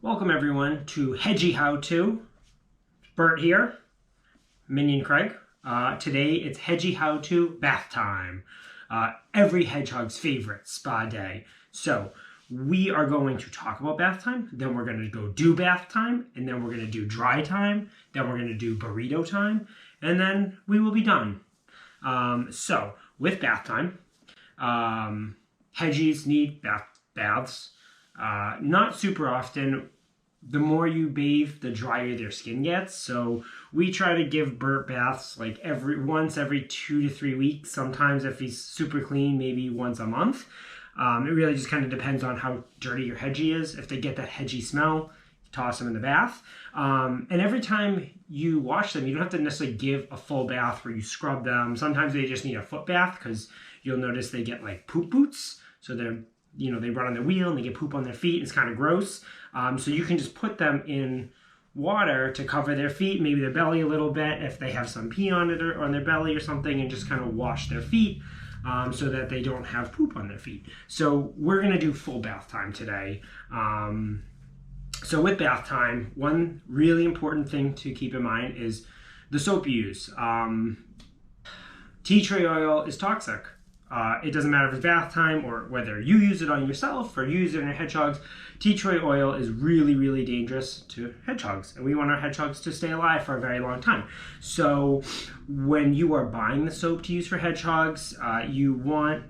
Welcome everyone to Hedgie How To. Bert here, Minion Craig. Today it's Hedgie How To bath time. Every hedgehog's favorite spa day. So we are going to talk about bath time, then we're going to go do bath time, and then we're going to do dry time, then we're going to do burrito time, and then we will be done. So with bath time, hedgies need baths. Not super often. The more you bathe, the drier their skin gets. So we try to give Bert baths like once every 2 to 3 weeks. Sometimes if he's super clean, maybe once a month. It really just kind of depends on how dirty your hedgie is. If they get that hedgie smell, you toss them in the bath. And every time you wash them, you don't have to necessarily give a full bath where you scrub them. Sometimes they just need a foot bath because you'll notice they get like poop boots. So they run on their wheel and they get poop on their feet. It's kind of gross. So you can just put them in water to cover their feet, maybe their belly a little bit if they have some pee on it or on their belly or something, and just kind of wash their feet so that they don't have poop on their feet. So we're going to do full bath time today. So with bath time, one really important thing to keep in mind is the soap you use. Tea tree oil is toxic. It doesn't matter if it's bath time or whether you use it on yourself or you use it on your hedgehogs. Tea tree oil is really, really dangerous to hedgehogs, and we want our hedgehogs to stay alive for a very long time. So when you are buying the soap to use for hedgehogs, you want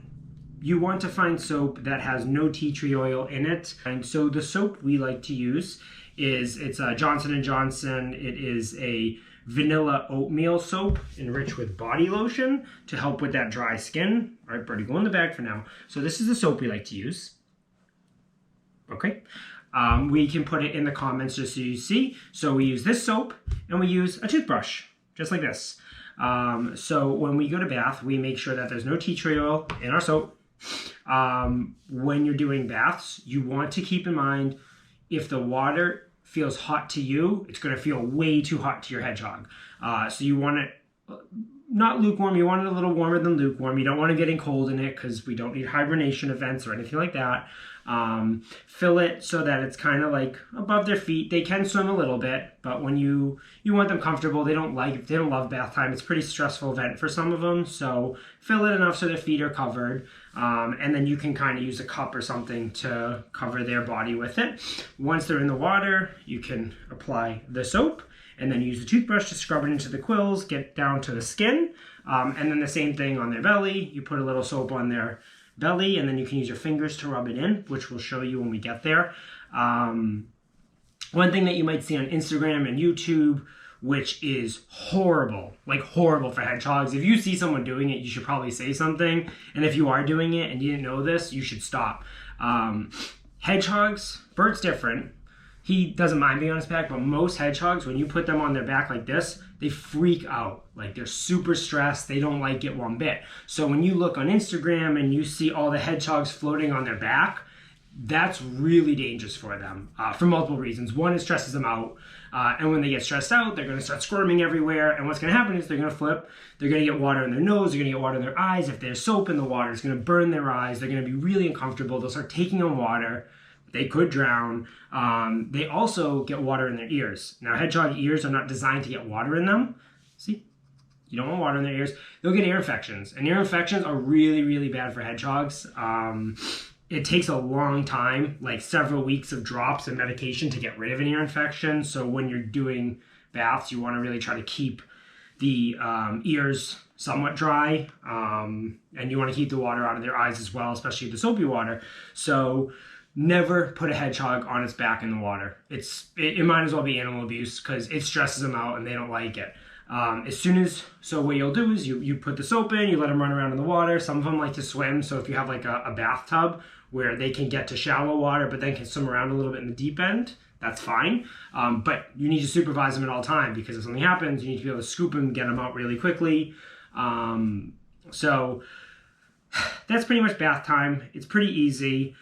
to find soap that has no tea tree oil in it. And so the soap we like to use it's Johnson & Johnson. It is a vanilla oatmeal soap enriched with body lotion to help with that dry skin. All right, Birdie, go in the bag for now. So this is the soap we like to use. Okay. We can put it in the comments just so you see. So we use this soap and we use a toothbrush, just like this. So when we go to bath, we make sure that there's no tea tree oil in our soap. When you're doing baths, you want to keep in mind if the water feels hot to you, it's going to feel way too hot to your hedgehog. So you want it not lukewarm, you want it a little warmer than lukewarm. You don't want to get cold in it because we don't need hibernation events or anything like that. Fill it so that it's kind of like above their feet. They can swim a little bit, but when you want them comfortable, they don't love bath time. It's a pretty stressful event for some of them. So fill it enough so their feet are covered. And then you can kind of use a cup or something to cover their body with it. Once they're in the water, you can apply the soap and then use the toothbrush to scrub it into the quills, get down to the skin. And then the same thing on their belly. You put a little soap on their belly and then you can use your fingers to rub it in, which we'll show you when we get there. One thing that you might see on Instagram and YouTube, which is horrible, like horrible for hedgehogs. If you see someone doing it, you should probably say something. And if you are doing it and you didn't know this, you should stop. Hedgehogs, Bert's different. He doesn't mind being on his back, but most hedgehogs, when you put them on their back like this, they freak out. Like they're super stressed. They don't like it one bit. So when you look on Instagram and you see all the hedgehogs floating on their back, that's really dangerous for them for multiple reasons. One, it stresses them out. And when they get stressed out, they're going to start squirming everywhere. And what's going to happen is they're going to flip. They're going to get water in their nose. They're going to get water in their eyes. If there's soap in the water, it's going to burn their eyes. They're going to be really uncomfortable. They'll start taking on water. They could drown. They also get water in their ears. Now, hedgehog ears are not designed to get water in them. See? You don't want water in their ears. They'll get ear infections. And ear infections are really, really bad for hedgehogs. It takes a long time, like several weeks of drops and medication to get rid of an ear infection. So when you're doing baths, you want to really try to keep the ears somewhat dry. And you want to keep the water out of their eyes as well, especially the soapy water. So never put a hedgehog on its back in the water. It might as well be animal abuse because it stresses them out and they don't like it. So what you'll do is you put the soap in, you let them run around in the water. Some of them like to swim. So if you have like a bathtub where they can get to shallow water, but then can swim around a little bit in the deep end, that's fine. But you need to supervise them at all times because if something happens, you need to be able to scoop them, get them out really quickly. So that's pretty much bath time. It's pretty easy.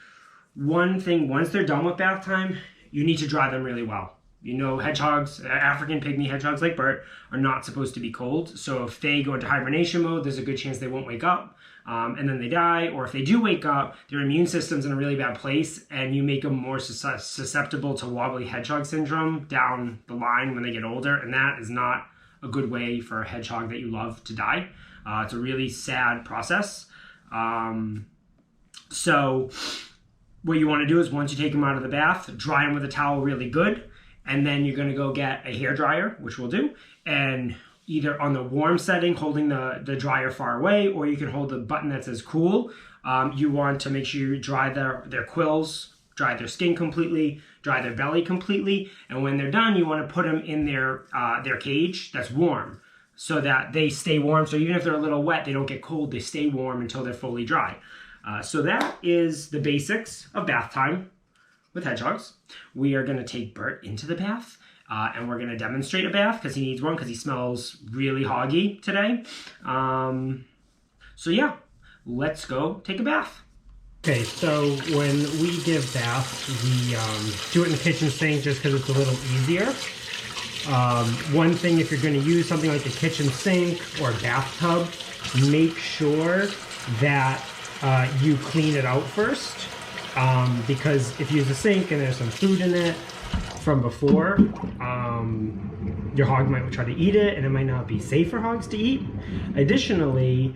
One thing, once they're done with bath time, you need to dry them really well. You know, hedgehogs, African pygmy hedgehogs like Bert, are not supposed to be cold. So if they go into hibernation mode, there's a good chance they won't wake up. And then they die. Or if they do wake up, their immune system's in a really bad place, and you make them more susceptible to wobbly hedgehog syndrome down the line when they get older. And that is not a good way for a hedgehog that you love to die. It's a really sad process. So what you want to do is, once you take them out of the bath, dry them with a towel really good. And then you're going to go get a hair dryer, which we'll do, and either on the warm setting, holding the dryer far away, or you can hold the button that says cool. You want to make sure you dry their quills, dry their skin completely, dry their belly completely. And when they're done, you want to put them in their cage that's warm, so that they stay warm. So even if they're a little wet, they don't get cold. They stay warm until they're fully dry. So that is the basics of bath time with hedgehogs. We are going to take Bert into the bath, and we're going to demonstrate a bath because he needs one, because he smells really hoggy today. So yeah, let's go take a bath. Okay, so when we give baths, we do it in the kitchen sink just because it's a little easier. One thing, if you're going to use something like a kitchen sink or a bathtub, make sure that you clean it out first. Because if you use a sink and there's some food in it from before, your hog might try to eat it, and it might not be safe for hogs to eat. Additionally,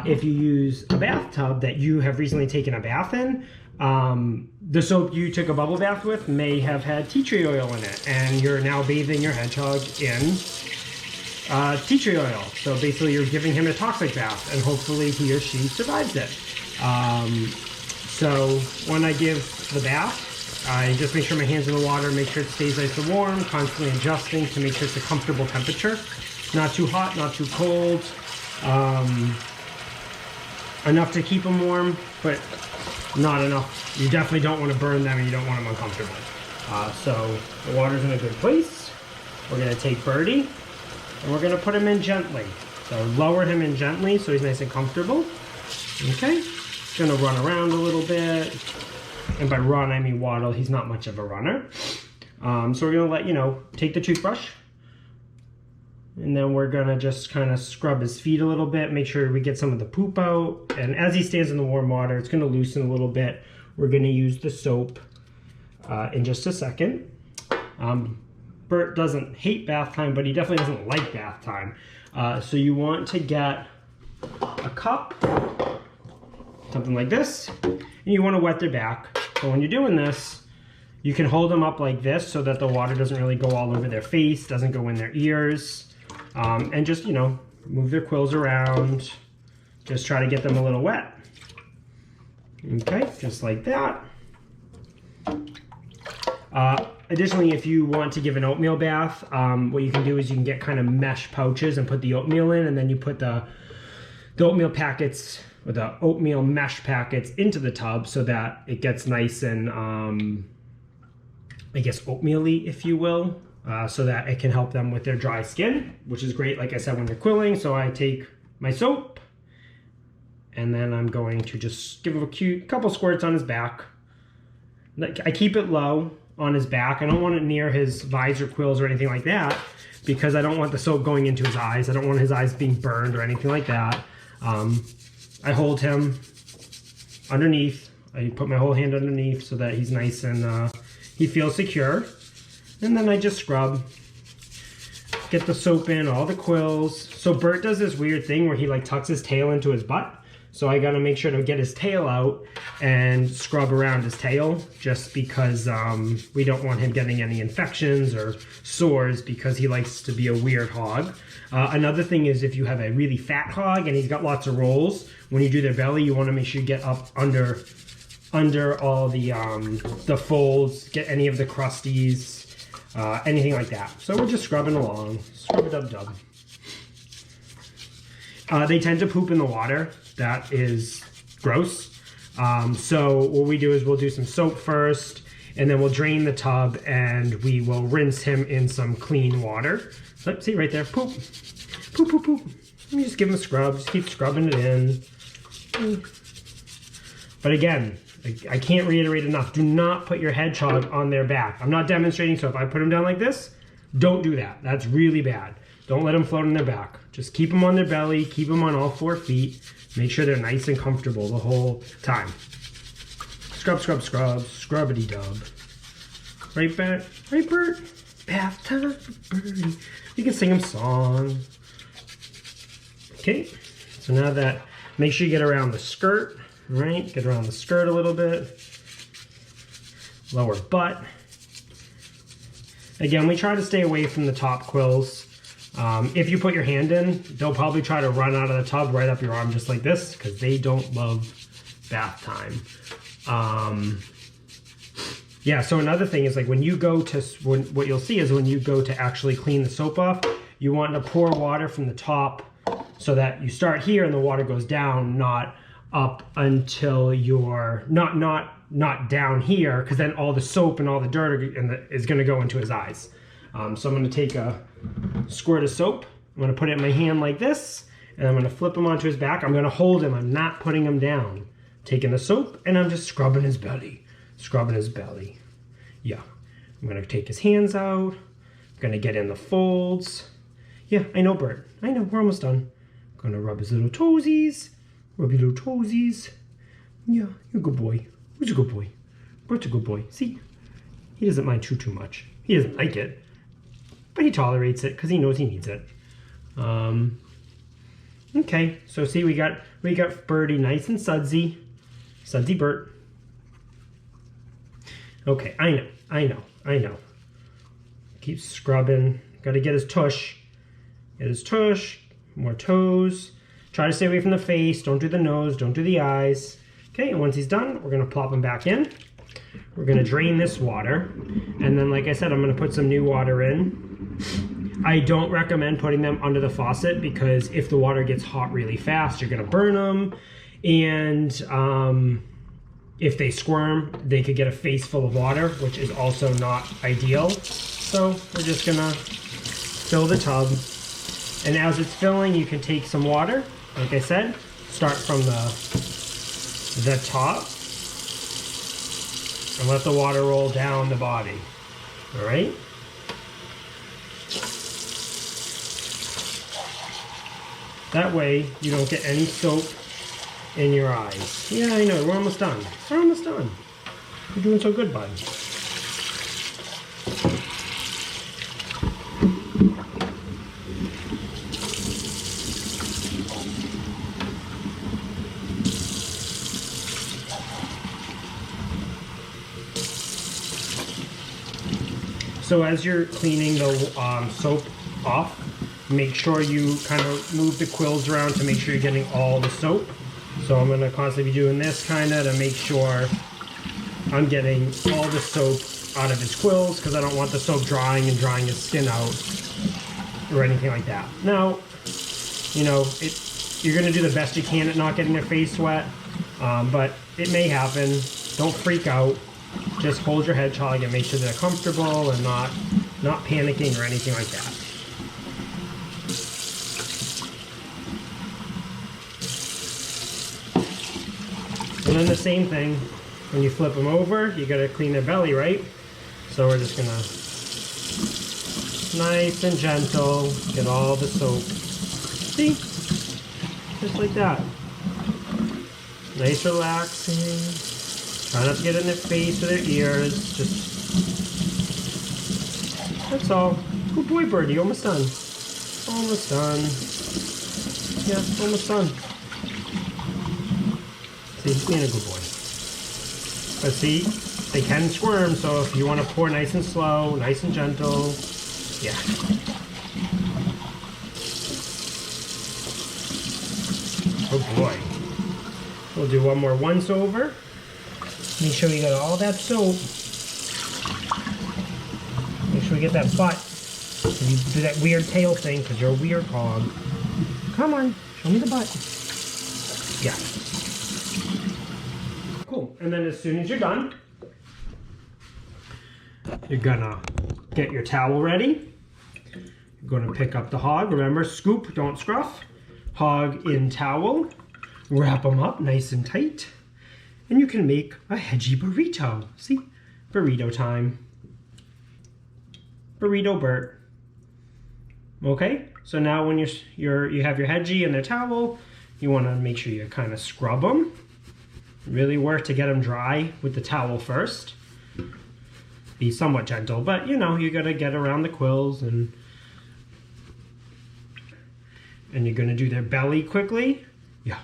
if you use a bathtub that you have recently taken a bath in, the soap you took a bubble bath with may have had tea tree oil in it, and you're now bathing your hedgehog in tea tree oil. So basically you're giving him a toxic bath, and hopefully he or she survives it. So when I give the bath, I just make sure my hand's in the water, make sure it stays nice and warm, constantly adjusting to make sure it's a comfortable temperature. Not too hot, not too cold. Enough to keep them warm, but not enough. You definitely don't want to burn them, and you don't want them uncomfortable. So the water's in a good place. We're going to take Birdie, and we're going to put him in gently. So lower him in gently so he's nice and comfortable. Okay. Gonna run around a little bit, and by run I mean waddle. He's not much of a runner. So we're gonna let take the toothbrush, and then we're gonna just kind of scrub his feet a little bit, make sure we get some of the poop out. And as he stands in the warm water, it's gonna loosen a little bit. We're gonna use the soap in just a second. Bert doesn't hate bath time, but he definitely doesn't like bath time. So you want to get a cup, something like this, and you want to wet their back. So when you're doing this, you can hold them up like this so that the water doesn't really go all over their face, doesn't go in their ears, and just move their quills around. Just try to get them a little wet. Okay, just like that. Additionally, if you want to give an oatmeal bath, what you can do is you can get kind of mesh pouches and put the oatmeal in, and then you put the oatmeal packets, or the oatmeal mesh packets, into the tub so that it gets nice and, I guess, oatmeal-y, if you will, so that it can help them with their dry skin, which is great, like I said, when they're quilling. So I take my soap, and then I'm going to just give him a couple squirts on his back. I keep it low on his back. I don't want it near his visor quills or anything like that, because I don't want the soap going into his eyes. I don't want his eyes being burned or anything like that. I hold him underneath. I put my whole hand underneath so that he's nice and he feels secure. And then I just scrub. Get the soap in, all the quills. So Bert does this weird thing where he tucks his tail into his butt. So I gotta make sure to get his tail out and scrub around his tail, just because we don't want him getting any infections or sores, because he likes to be a weird hog. Another thing is, if you have a really fat hog and he's got lots of rolls, when you do their belly, you want to make sure you get up under all the folds, get any of the crusties, anything like that. So we're just scrubbing along, scrub-a-dub-dub. They tend to poop in the water. That is gross. So what we do is we'll do some soap first, and then we'll drain the tub, and we will rinse him in some clean water. So, see right there, poop, poop, poop, poop. Let me just give him a scrub, just keep scrubbing it in. But again, I can't reiterate enough. Do not put your hedgehog on their back. I'm not demonstrating, so if I put them down like this, don't do that. That's really bad. Don't let them float on their back. Just keep them on their belly, keep them on all 4 feet. Make sure they're nice and comfortable the whole time. Scrub, scrub, scrub, scrubbity-dub. Right, right, Bert? Bath time for Birdie. You can sing him song. Okay, so now that, make sure you get around the skirt, right? Get around the skirt a little bit. Lower butt. Again, we try to stay away from the top quills. If you put your hand in, they'll probably try to run out of the tub right up your arm just like this because they don't love bath time. Yeah, so another thing is like when you go to, what you'll see is when you go to actually clean the soap off, you want to pour water from the top so that you start here and the water goes down, not up until you're, not down here, because then all the soap and all the dirt is going to go into his eyes. So I'm going to take a squirt of soap. I'm going to put it in my hand like this, and I'm going to flip him onto his back. I'm going to hold him. I'm not putting him down. Taking the soap, and I'm just scrubbing his belly. Scrubbing his belly. Yeah. I'm going to take his hands out. I'm going to get in the folds. Yeah, I know, Bert. I know. We're almost done. I'm going to rub his little toesies. Rub your little toesies. Yeah, you're a good boy. Who's a good boy? Bert's a good boy. See? He doesn't mind too much. He doesn't like it. But he tolerates it because he knows he needs it. Okay, so see, we got Birdie nice and sudsy. Sudsy Bert. Okay, I know. Keep scrubbing. Got to get his tush. Get his tush. More toes. Try to stay away from the face. Don't do the nose. Don't do the eyes. Okay, and once he's done, we're going to plop him back in. We're going to drain this water. And then, like I said, I'm going to put some new water in. I don't recommend putting them under the faucet because if the water gets hot really fast, you're going to burn them. And if they squirm, they could get a face full of water, which is also not ideal. So we're just going to fill the tub. And as it's filling, you can take some water. Like I said, start from the top and let the water roll down the body. All right? That way you don't get any soap in your eyes. Yeah, I know, we're almost done. We're almost done. You're doing so good, bud. So as you're cleaning the soap off, make sure you kind of move the quills around to make sure you're getting all the soap. So I'm going to constantly be doing this kind of to make sure I'm getting all the soap out of his quills because I don't want the soap drying and drying his skin out or anything like that. Now, you know, you're going to do the best you can at not getting their face wet, but it may happen. Don't freak out. Just hold your hedgehog and make sure they're comfortable and not panicking or anything like that. And then the same thing, when you flip them over, you gotta clean their belly, right? So we're just gonna, nice and gentle, get all the soap. See? Just like that. Nice relaxing. Try not to get in their face or their ears. Just, that's all. Good boy, Birdie, almost done. Almost done. Yeah, almost done. See, he's being a good boy. But see, they can squirm, so if you want to pour nice and slow, nice and gentle, yeah. Oh boy. We'll do one more once over. Make sure we got all that soap. Make sure we get that butt. And you do that weird tail thing because you're a weird hog. Come on, show me the butt. Yeah. Cool. And then as soon as you're done, you're gonna get your towel ready. You're gonna pick up the hog. Remember, scoop, don't scruff. Hog in towel. Wrap them up nice and tight. and you can make a hedgy burrito. See? Burrito time. Burrito Burt. Okay, so now when you have your hedgie and their towel, you want to make sure you kind of scrub them. Really work to get them dry with the towel first. Be somewhat gentle, but you know, you gotta get around the quills and you're gonna do their belly quickly. Yeah,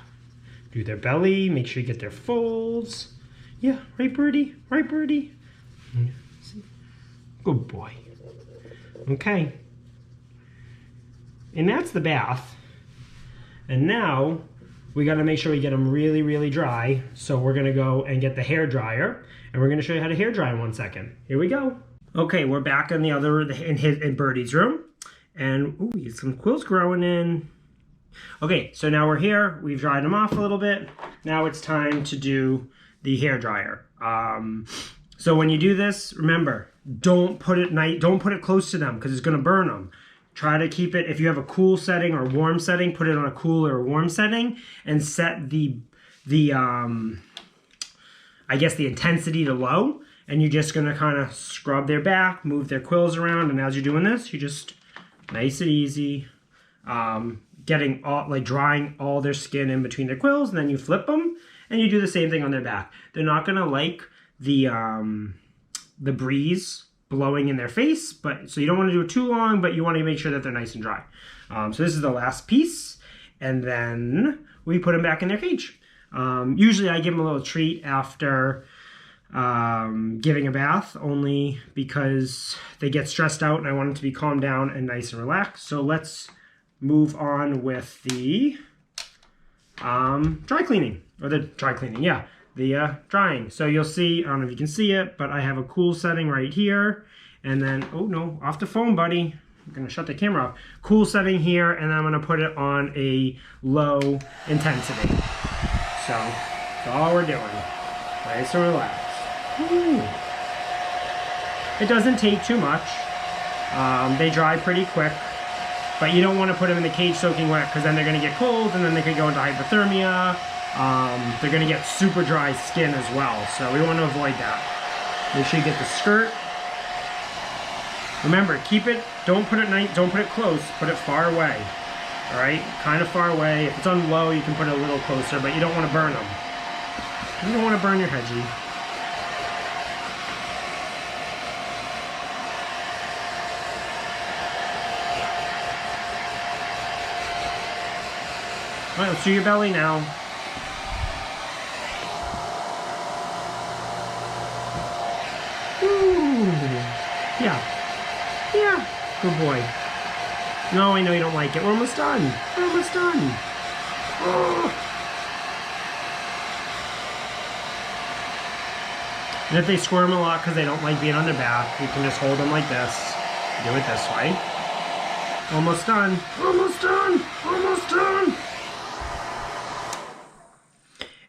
do their belly, make sure you get their folds. Yeah, right birdie, right birdie. Good boy. Okay. And that's the bath. And now we got to make sure we get them really, really dry. So we're going to go and get the hair dryer, and we're going to show you how to hair dry in 1 second. Here we go. Okay, we're back in in Birdie's room, and ooh, some quills growing in. Okay, so now we're here. We've dried them off a little bit. Now it's time to do the hair dryer. So when you do this, remember, don't put it close to them because it's going to burn them. Try to keep it, if you have a cool setting or warm setting, put it on a cool or warm setting and set the I guess the intensity to low, and you're just gonna kind of scrub their back, move their quills around, and as you're doing this, you just nice and easy, getting all, like drying all their skin in between their quills, and then you flip them and you do the same thing on their back. They're not gonna like the breeze blowing in their face, but so you don't want to do it too long, but you want to make sure that they're nice and dry. So this is the last piece, and then we put them back in their cage. Usually I give them a little treat after giving a bath, only because they get stressed out and I want them to be calmed down and nice and relaxed. So let's move on with the dry cleaning, or the dry cleaning, yeah. The drying. So you'll see, I don't know if you can see it, but I have a cool setting right here. And then, oh no, off the phone, buddy. I'm gonna shut the camera off. Cool setting here, and then I'm gonna put it on a low intensity. So, that's all we're doing. Nice and relaxed. Woo. It doesn't take too much. They dry pretty quick. But you don't want to put them in the cage soaking wet, because then they're gonna get cold, and then they could go into hypothermia. They're going to get super dry skin as well, so we want to avoid that. Make sure you get the skirt. Remember, keep it, don't put it close, put it far away. Alright, kind of far away. If it's on low, you can put it a little closer, but you don't want to burn them. You don't want to burn your hedgie. Alright, let's do your belly now. Yeah, good boy. No, I know you don't like it. We're almost done. We're almost done. Oh. And if they squirm a lot because they don't like being on their back, you can just hold them like this. Do it this way. Almost done. Almost done. Almost done.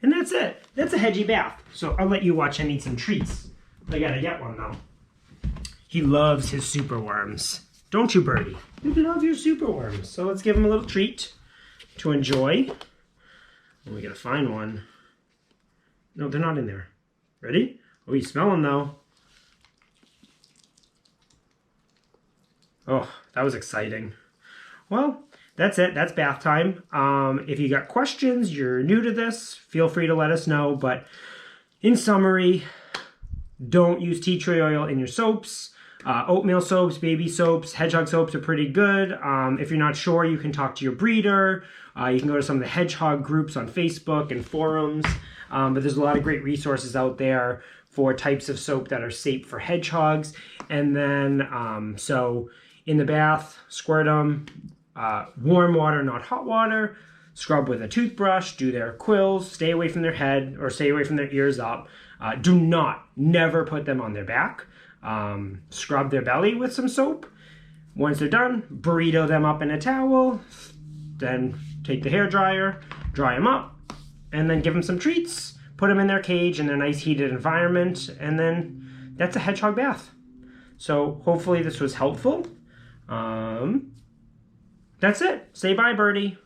And that's it. That's a hedgy bath. So I'll let you watch him eat some treats. I gotta get one though. He loves his super worms. Don't you, Birdie? You love your super worms. So let's give him a little treat to enjoy. And we gotta find one. No, they're not in there. Ready? Oh, you smell them though. Oh, that was exciting. Well, that's it. That's bath time. If you got questions, you're new to this, feel free to let us know. But in summary, don't use tea tree oil in your soaps. Oatmeal soaps, baby soaps, hedgehog soaps are pretty good. If you're not sure, you can talk to your breeder. You can go to some of the hedgehog groups on Facebook and forums. But there's a lot of great resources out there for types of soap that are safe for hedgehogs. And then, so in the bath, squirt them, warm water, not hot water, scrub with a toothbrush, do their quills, stay away from their head or stay away from their ears up. Never put them on their back. Scrub their belly with some soap. Once they're done, burrito them up in a towel, then take the hair dryer, dry them up, and then give them some treats, put them in their cage in their nice heated environment, and then that's a hedgehog bath. So hopefully this was helpful. That's it. Say bye, Birdie.